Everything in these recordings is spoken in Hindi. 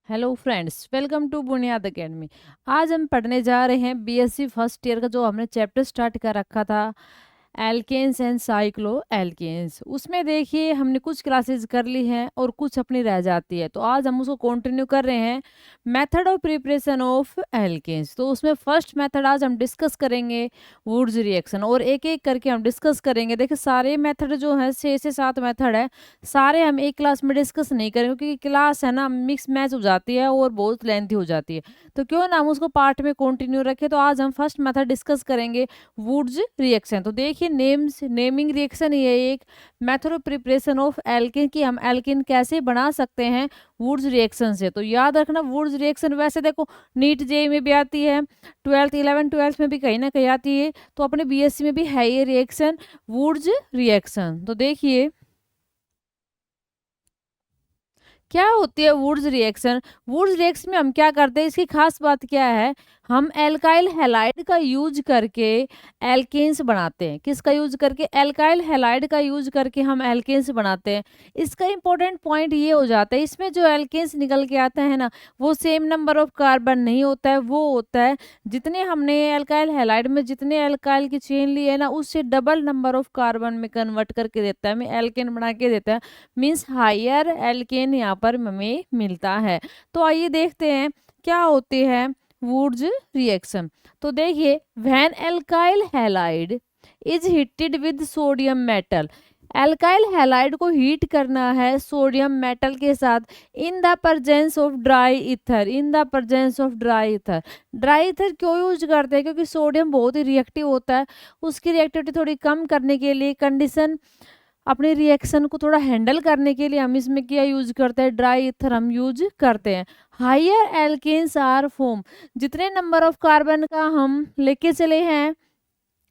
हेलो फ्रेंड्स, वेलकम टू बुनियाद एकेडमी। आज हम पढ़ने जा रहे हैं बीएससी फर्स्ट ईयर का जो हमने चैप्टर स्टार्ट कर रखा था, एल्केन्स एंड साइक्लो एल्केन्स। उसमें देखिए हमने कुछ क्लासेस कर ली हैं और कुछ अपनी रह जाती है, तो आज हम उसको कंटिन्यू कर रहे हैं। Method of preparation of alkanes, तो उसमें फर्स्ट मेथड आज हम डिस्कस करेंगे वुड्स रिएक्शन, और एक एक करके हम डिस्कस करेंगे। देखिए सारे मेथड जो है 6 से 7 मेथड है, सारे हम एक क्लास में डिस्कस नहीं करेंगे क्योंकि क्लास है ना मिक्स मैच हो जाती है और बहुत लेंथी हो जाती है, तो क्यों ना हम उसको पार्ट में कंटिन्यू रखें। तो आज हम फर्स्ट मेथड डिस्कस करेंगे वुड्स रिएक्शन। तो देखिए नेमिंग रिएक्शन ये एक method of preparation of alkene की हम एल्केन कैसे बना सकते हैं वुड्स रिएक्शन से। तो याद रखना वुड्स रिएक्शन वैसे देखो नीट जे में भी आती है, 12th 11th 12th में भी कहीं ना कहीं आती है, तो अपने बीएससी में भी है ये रिएक्शन वुड्स रिएक्शन। तो देखिए क्या होती है वुड्स रिएक्शन। वुड्स रिएक्शन में हम क्या करते हैं, इसकी खास बात क्या है, हम एल्काइल हैलाइड का यूज करके एल्केन्स बनाते हैं। किसका यूज करके? एल्काइल हैलाइड का यूज करके हम एल्केन्स बनाते हैं। इसका इंपॉर्टेंट पॉइंट ये हो जाता है, इसमें जो एल्केन्स निकल के आता है ना, वो सेम नंबर ऑफ कार्बन नहीं होता है, वो होता है जितने हमने एल्काइल हैलाइड में जितने एल्काइल की चेन ली है ना, उससे डबल नंबर ऑफ कार्बन में कन्वर्ट करके देता है, हमें एल्केन बना के देता है। मीन्स हायर एल्केन यहाँ पर हमें मिलता है। तो आइए देखते हैं क्या होते हैं वुड्स रिएक्शन। तो देखिए when alkyl halide is heated with sodium metal, alkyl halide को हीट करना है सोडियम मेटल के साथ in the presence of dry ether, in the presence of dry ether. Dry ether क्यों यूज करते हैं? क्योंकि सोडियम बहुत ही रिएक्टिव होता है, उसकी रिएक्टिविटी थोड़ी कम करने के लिए, कंडीशन अपने रिएक्शन को थोड़ा हैंडल करने के लिए हम इसमें क्या यूज करते हैं, ड्राई ईथर हम यूज करते हैं। हायर एल्केन्स आर फॉर्म, जितने नंबर ऑफ कार्बन का हम लेके चले हैं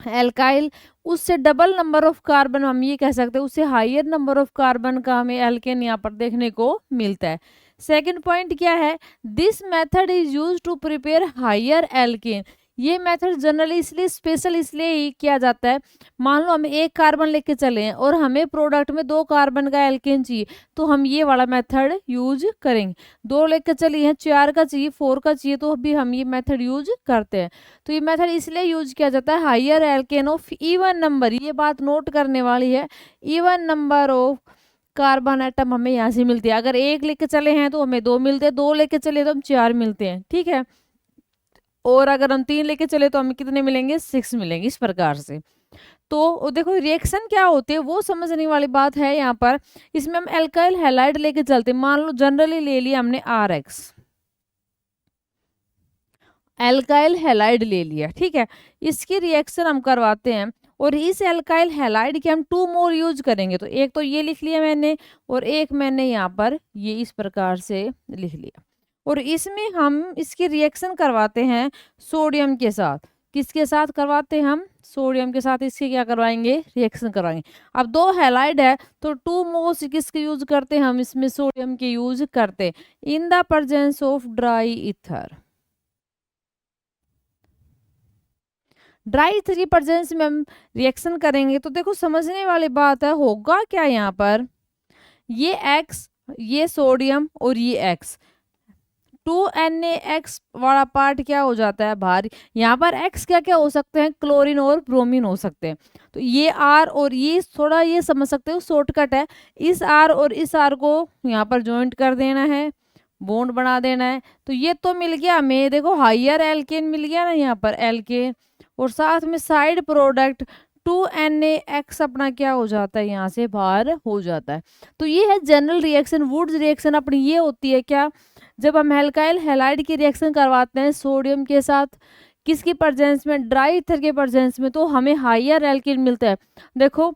एल्काइल, उससे डबल नंबर ऑफ कार्बन, हम ये कह सकते हैं उससे हायर नंबर ऑफ कार्बन का हमें एल्केन यहाँ पर देखने को मिलता है। सेकंड पॉइंट क्या है, this method is use to prepare higher alkane. ये मेथड जनरली इसलिए स्पेशल इसलिए ही किया जाता है, मान लो हम एक कार्बन लेके चले हैं और हमें प्रोडक्ट में 2 कार्बन का एल्केन चाहिए, तो हम ये वाला मेथड यूज करेंगे। 2 लेके चली हैं, 4 का चाहिए, 4 का चाहिए, तो भी हम ये मेथड यूज करते हैं। तो ये मेथड इसलिए यूज किया जाता है higher alkane of even number, ये बात नोट करने वाली है, even number of carbon atom हमें यहाँ से मिलती है। अगर 1 लेके चले हैं तो हमें 2 मिलते हैं, 2 लेके चले तो हम 4 मिलते हैं, ठीक है। और अगर हम 3 लेके चले तो हमें कितने मिलेंगे, 6 मिलेंगे, इस प्रकार से। तो देखो रिएक्शन क्या होती है वो समझने वाली बात है यहाँ पर। इसमें हम एल्काइल हैलाइड लेके चलते हैं, मान लो जनरली ले लिया हमने RX, एल्काइल हैलाइड ले लिया, ठीक है। इसकी रिएक्शन हम करवाते हैं और इस एल्काइल हैलाइड के हम 2 मोर यूज करेंगे। तो एक तो ये लिख लिया मैंने और एक मैंने यहाँ पर ये इस प्रकार से लिख लिया, और इसमें हम इसकी रिएक्शन करवाते हैं सोडियम के साथ। किसके साथ करवाते हैं हम? सोडियम के साथ इसके क्या करवाएंगे, रिएक्शन करवाएंगे। अब 2 हैलाइड है तो 2 मोर्स किसके यूज करते हैं हम, इसमें सोडियम के यूज करते in the presence of dry ether. Dry ether की प्रेजेंस में हम रिएक्शन करेंगे। तो देखो समझने वाली बात है, होगा क्या यहाँ पर, ये X, ये सोडियम और ये X, 2NaX वाला पार्ट क्या हो जाता है बाहर। यहाँ पर X क्या क्या हो सकते हैं, क्लोरीन और ब्रोमीन हो सकते हैं। तो ये R और ये थोड़ा ये समझ सकते हो शॉर्टकट है, इस R और इस R को यहाँ पर ज्वाइंट कर देना है, बॉन्ड बना देना है। तो ये तो मिल गया हमें, देखो हायर एल्केन मिल गया ना यहाँ पर एल्केन, और साथ में साइड प्रोडक्ट 2NaX अपना क्या हो जाता है, यहाँ से बाहर हो जाता है। तो ये है जनरल रिएक्शन वुड्स रिएक्शन अपनी, ये होती है क्या, जब हम एल्काइल हैलाइड की रिएक्शन करवाते हैं सोडियम के साथ, किसकी प्रेजेंस में, ड्राई ईथर के प्रेजेंस में, तो हमें हायर एल्केन मिलता है। देखो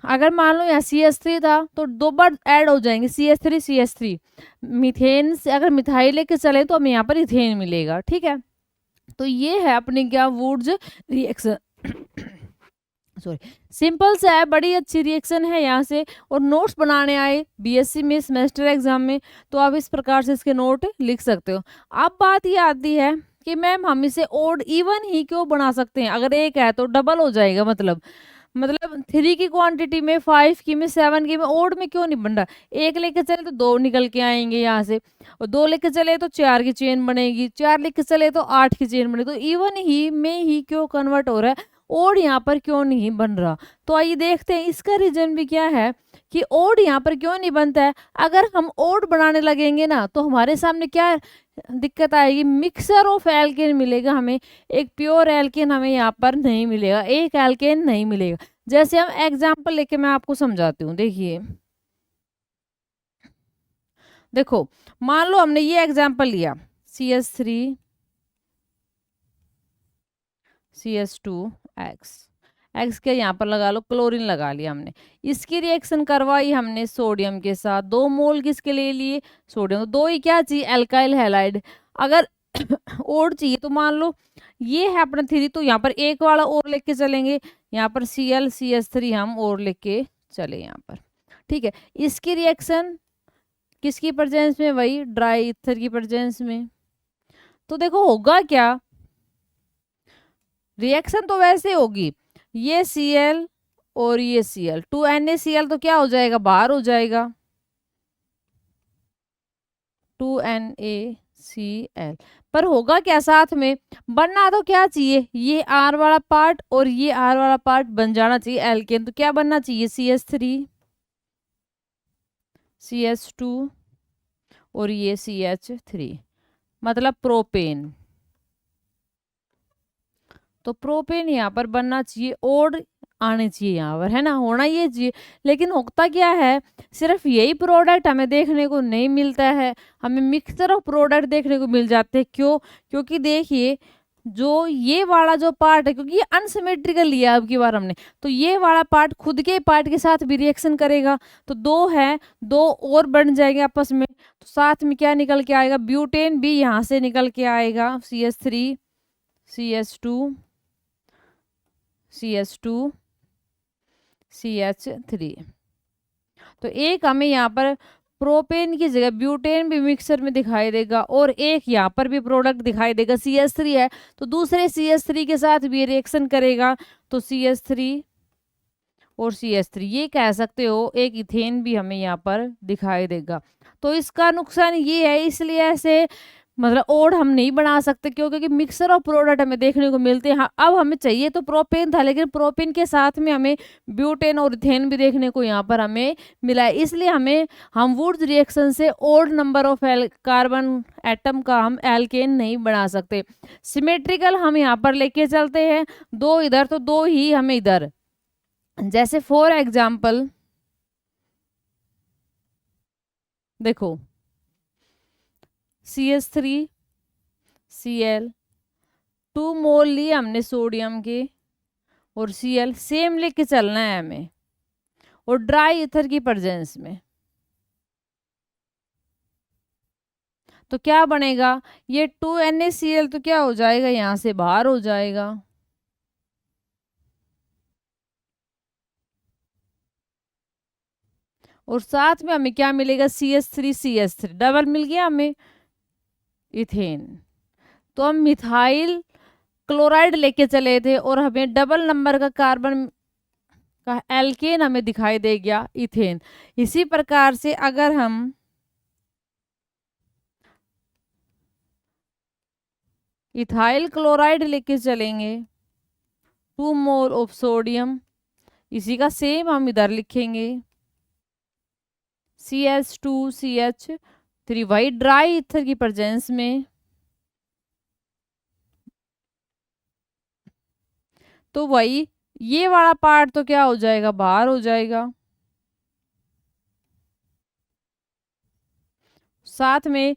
अगर मान लो यहाँ CH3 था तो 2 बार ऐड हो जाएंगे CH3 CH3, मीथेन से अगर मिथाइल लेके चले तो हमें यहाँ पर इथेन मिलेगा, ठीक है। तो ये है अपनी क्या वुड्स रिएक्शन सॉरी, सिंपल सा है, बड़ी अच्छी रिएक्शन है यहाँ से। और नोट्स बनाने आए बीएससी में सेमेस्टर एग्जाम में तो आप इस प्रकार से इसके नोट लिख सकते हो। अब बात ये आती है कि मैम हम इसे ओड इवन ही क्यों बना सकते हैं, अगर एक है तो डबल हो जाएगा, मतलब मतलब 3 की क्वांटिटी में, 5 की में, 7 की में, ओड में क्यों नहीं बन रहा? एक लेके चले तो 2 निकल के आएंगे यहाँ से, और 2 लेके चले तो 4 की चेन बनेगी, 4 लेके चले तो 8 की चेन बनेगी। तो इवन ही में ही क्यों कन्वर्ट हो रहा है, ओड यहाँ पर क्यों नहीं बन रहा? तो आइए देखते हैं इसका रीजन भी क्या है कि ओड यहाँ पर क्यों नहीं बनता है। अगर हम ओड बनाने लगेंगे ना तो हमारे सामने क्या दिक्कत आएगी, मिक्सर ऑफ एल्केन मिलेगा हमें, एक प्योर एल्केन हमें यहाँ पर नहीं मिलेगा, एक एल्केन नहीं मिलेगा। जैसे हम एग्जांपल लेके मैं आपको समझाती हूँ, देखिए देखो, मान लो हमने ये एग्जांपल लिया, CH3 CH2X, एक्स के यहाँ पर लगा लो, क्लोरीन लगा लिया हमने, इसकी रिएक्शन करवाई हमने सोडियम के साथ, 2 मोल किसके ले लिए, सोडियम, तो 2 ही क्या चाहिए, एल्काइल हैलाइड। अगर और चाहिए तो मान लो ये है अपना 3, तो यहाँ पर एक वाला और लेके चलेंगे, यहाँ पर ClCH3 हम और लेके चले यहाँ पर, ठीक है। इसकी रिएक्शन किसकी प्रेजेंस में, वही ड्राई ईथर की प्रेजेंस में। तो देखो होगा क्या, रिएक्शन तो वैसे होगी, ये Cl और ये Cl, 2NaCl तो क्या हो जाएगा, बाहर हो जाएगा, 2NaCl। पर होगा क्या साथ में, बनना तो क्या चाहिए, ये R वाला पार्ट और ये R वाला पार्ट बन जाना चाहिए एल्केन। तो क्या बनना चाहिए, CH3 CH2 और ये CH3, मतलब प्रोपेन। तो प्रोपेन यहाँ पर बनना चाहिए, ओड आने चाहिए यहाँ पर, है ना, होना ये चाहिए। लेकिन होता क्या है, सिर्फ यही प्रोडक्ट हमें देखने को नहीं मिलता है, हमें मिक्सचर ऑफ प्रोडक्ट देखने को मिल जाते हैं। क्यों? क्योंकि देखिए जो ये वाला जो पार्ट है, क्योंकि ये अनसिमेट्रिकल लिया अब की बार हमने, तो ये वाला पार्ट खुद के पार्ट के साथ भी रिएक्शन करेगा, तो 2 है, 2 और बन जाएंगे आपस में, तो साथ में क्या निकल के आएगा, ब्यूटेन भी यहाँ से निकल के आएगा, CH3 CH2 CH2 CH3। तो एक हमें यहाँ पर प्रोपेन की जगह ब्यूटेन भी मिक्सर में दिखाई देगा, और एक यहाँ पर भी प्रोडक्ट दिखाई देगा, CH3 है, तो दूसरे CH3 के साथ भी रिएक्शन करेगा, तो CH3 और CH3 ये कह सकते हो, एक इथेन भी हमें यहाँ पर दिखाई देगा। तो इसका नुकसान ये है, इसलिए ऐसे मतलब ओड हम नहीं बना सकते, क्यों? क्योंकि मिक्सर ऑफ प्रोडक्ट हमें देखने को मिलते हैं। हाँ, अब हमें चाहिए तो प्रोपेन था, लेकिन प्रोपेन के साथ में हमें ब्यूटेन और इथेन भी देखने को यहाँ पर हमें मिला है, इसलिए हम वुड्स रिएक्शन से odd number of carbon atom का हम एल्केन नहीं बना सकते। सिमेट्रिकल हम यहाँ पर लेके चलते हैं, 2 इधर तो 2 ही हमें इधर, जैसे फॉर एग्जाम्पल देखो CH3 Cl, 2 मोल लिए हमने सोडियम के, और Cl सेम लेके चलना है हमें, और ड्राई ईथर की प्रेजेंस में। तो क्या बनेगा, ये 2NaCl तो क्या हो जाएगा, यहाँ से बाहर हो जाएगा, और साथ में हमें क्या मिलेगा, CH3 CH3 डबल मिल गया हमें इथेन। तो हम मिथाइल क्लोराइड लेके चले थे, और हमें डबल नंबर का कार्बन का एल्केन हमें दिखाई दे गया, इथेन। इसी प्रकार से अगर हम इथाइल क्लोराइड लेके चलेंगे, 2 मोल ऑफ सोडियम, इसी का सेम हम इधर लिखेंगे, CH2 CH3, वही ड्राई ईथर की प्रेजेंस में। तो वही ये वाला पार्ट तो क्या हो जाएगा, बाहर हो जाएगा, साथ में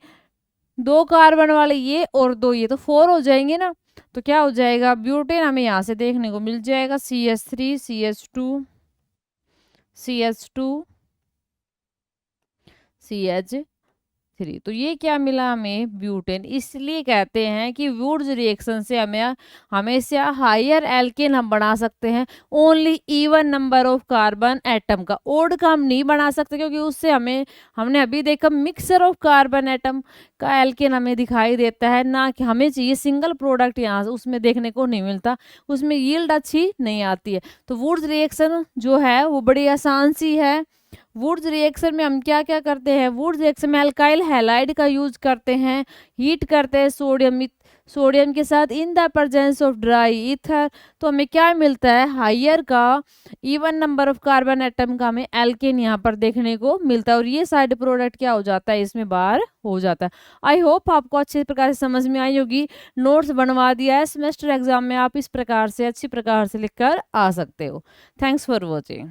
2 कार्बन वाले ये और 2 ये, तो 4 हो जाएंगे ना। तो क्या हो जाएगा, ब्यूटेन हमें यहाँ से देखने को मिल जाएगा, CH3 CH2 CH2 CH3, 3। तो ये क्या मिला हमें? ब्यूटेन। इसलिए कहते हैं कि वुड्स रिएक्शन से हमें हमेशा हायर एल्केन हम बना सकते हैं, only even number of carbon atom का। ओड का हम नहीं बना सकते, क्योंकि उससे हमें, हमने अभी देखा मिक्सचर ऑफ कार्बन एटम का एल्केन हमें दिखाई देता है, ना कि हमें चाहिए सिंगल प्रोडक्ट, यहाँ से उसमें देखने को नहीं मिलता, उसमें यील्ड अच्छी नहीं आती है। तो वुड्स रिएक्शन जो है वो बड़ी आसान सी है। वुड्स रिएक्शन में हम क्या क्या करते हैं? वुड्स रिएक्शन में अल्काइल हैलाइड का यूज करते हैं, हीट करते हैं सोडियम के साथ in the presence of dry ether. तो हमें क्या मिलता है? हायर का even number of carbon atom का हमें एल्केन यहाँ पर देखने को मिलता है, और ये साइड प्रोडक्ट क्या हो जाता है? इसमें बाहर हो जाता है। आई होप आपको अच्छे प्रकार से समझ में आई होगी। नोट्स बनवा दिया है, सेमेस्टर एग्जाम में आप इस प्रकार से अच्छी प्रकार से लिखकर आ सकते हो। Thanks for watching.